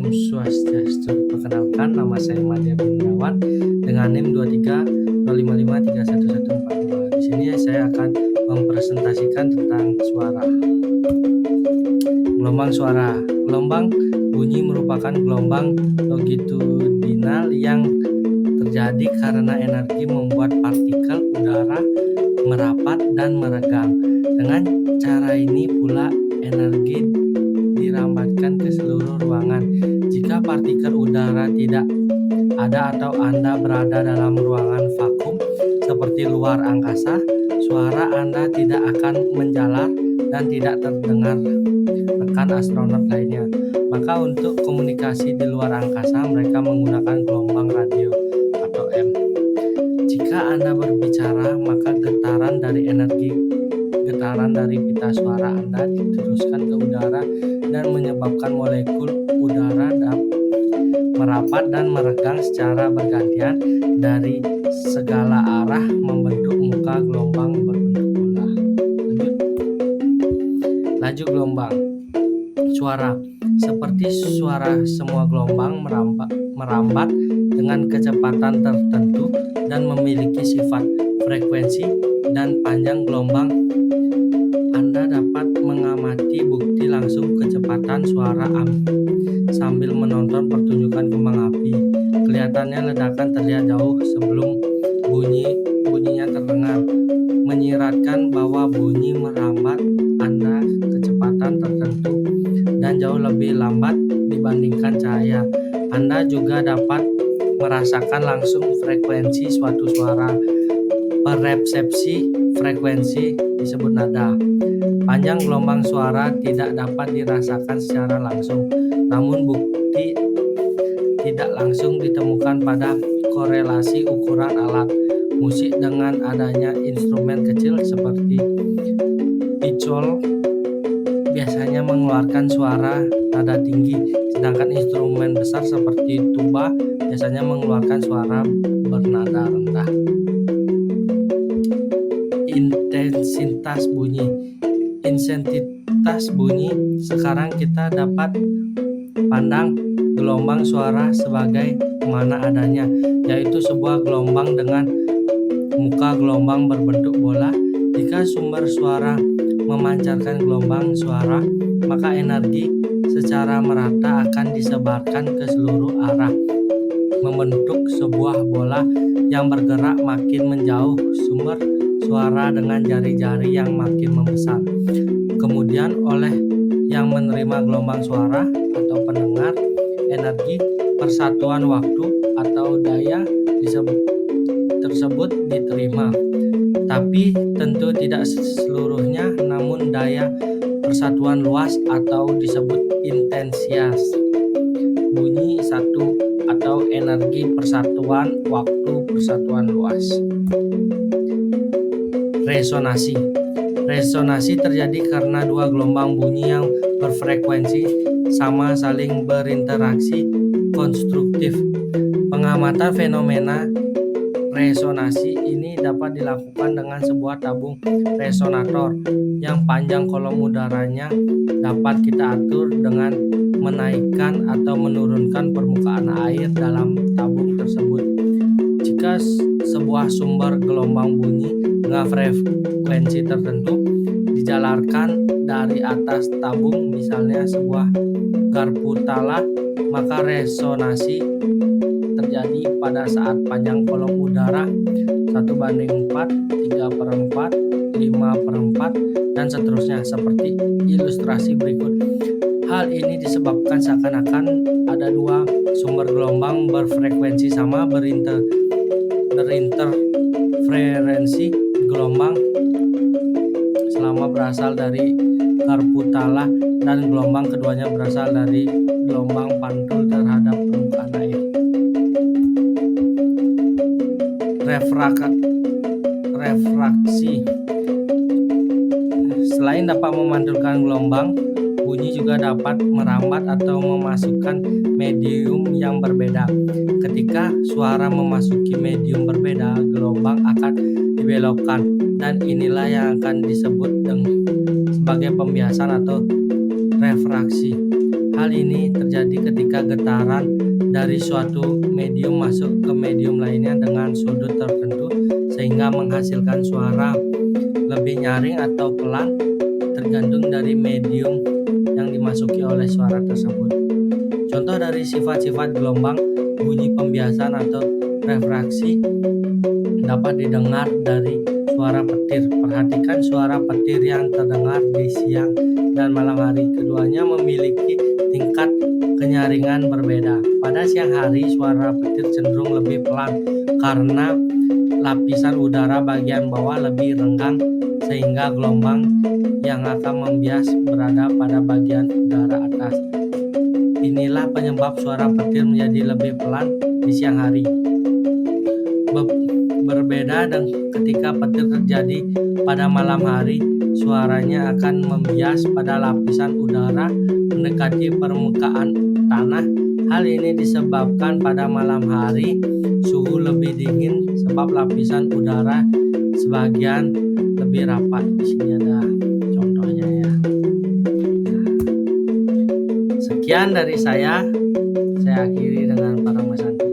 Swastiastu. Perkenalkan, nama saya Madya Binrawan dengan NIM 2305531142. Di sini saya akan mempresentasikan tentang suara. Gelombang suara. Gelombang bunyi merupakan gelombang longitudinal yang terjadi karena energi membuat partikel udara merapat dan meregang. Dengan cara ini pula energi dirambatkan ke seluruh ruangan. Jika partikel udara tidak ada atau Anda berada dalam ruangan vakum seperti luar angkasa, suara Anda tidak akan menjalar dan tidak terdengar rekan astronot lainnya. Maka untuk komunikasi di luar angkasa mereka menggunakan gelombang radio atau M. Jika Anda berbicara, maka getaran dari pita suara Anda diteruskan ke udara dan menyebabkan molekul udara merapat dan meregang secara bergantian dari segala arah membentuk muka gelombang berbentuk bola. Laju gelombang suara. Seperti suara, semua gelombang merambat dengan kecepatan tertentu dan memiliki sifat frekuensi dan panjang gelombang. Anda dapat mengamati bukti langsung kecepatan suara sambil menonton pertunjukan kembang api. Kelihatannya ledakan terlihat jauh sebelum bunyinya terdengar, menyiratkan bahwa bunyi merambat Anda kecepatan tertentu dan jauh lebih lambat dibandingkan cahaya. Anda juga dapat merasakan langsung frekuensi suatu suara. Persepsi frekuensi disebut nada. Panjang gelombang suara tidak dapat dirasakan secara langsung, namun bukti tidak langsung ditemukan pada korelasi ukuran alat musik dengan adanya instrumen kecil seperti picol biasanya mengeluarkan suara nada tinggi, sedangkan instrumen besar seperti tuba biasanya mengeluarkan suara bernada rendah. Intensitas bunyi. Sekarang kita dapat pandang gelombang suara sebagai mana adanya, yaitu sebuah gelombang dengan muka gelombang berbentuk bola. Jika sumber suara memancarkan gelombang suara, maka energi secara merata akan disebarkan ke seluruh arah, membentuk sebuah bola yang bergerak makin menjauh sumber suara dengan jari-jari yang makin membesar. Kemudian oleh yang menerima gelombang suara atau pendengar, energi persatuan waktu atau daya tersebut diterima. Tapi tentu tidak seluruhnya, namun daya persatuan luas atau disebut intensitas bunyi satu atau energi persatuan waktu persatuan luas. Resonansi. Resonansi terjadi karena dua gelombang bunyi yang berfrekuensi sama saling berinteraksi konstruktif. Pengamatan fenomena resonansi ini dapat dilakukan dengan sebuah tabung resonator yang panjang kolom udaranya dapat kita atur dengan menaikkan atau menurunkan permukaan air dalam tabung tersebut. Jika sebuah sumber gelombang bunyi dengan frekuensi tertentu dijalarkan dari atas tabung, misalnya sebuah garpu tala, maka resonansi terjadi pada saat panjang kolom udara 1:4, 3/4, 5/4, dan seterusnya seperti ilustrasi berikut. Hal ini disebabkan seakan-akan ada dua sumber gelombang berfrekuensi sama berinterferensi gelombang selama berasal dari garpu tala dan gelombang keduanya berasal dari gelombang pantul terhadap permukaan air. Refraksi. Selain dapat memantulkan gelombang, bunyi juga dapat merambat atau memasukkan medium yang berbeda. Ketika suara memasuki medium berbeda, gelombang akan dibelokkan, dan inilah yang akan disebut sebagai pembiasan atau refraksi. Hal ini terjadi ketika getaran dari suatu medium masuk ke medium lainnya dengan sudut tertentu sehingga menghasilkan suara lebih nyaring atau pelan tergantung dari medium yang dimasuki oleh suara tersebut. Contoh dari sifat-sifat gelombang, bunyi pembiasan atau refraksi dapat didengar dari suara petir. Perhatikan suara petir yang terdengar di siang dan malam hari. Keduanya memiliki tingkat kenyaringan berbeda. Pada siang hari, suara petir cenderung lebih pelan karena lapisan udara bagian bawah lebih renggang sehingga gelombang yang akan membias berada pada bagian udara atas. Inilah penyebab suara petir menjadi lebih pelan di siang hari. Berbeda dengan ketika petir terjadi pada malam hari, suaranya akan membias pada lapisan udara mendekati permukaan tanah. Hal ini disebabkan pada malam hari suhu lebih dingin sebab lapisan udara sebagian lebih rapat. Di sini ada contohnya ya. Sekian dari saya akhiri dengan para masanti.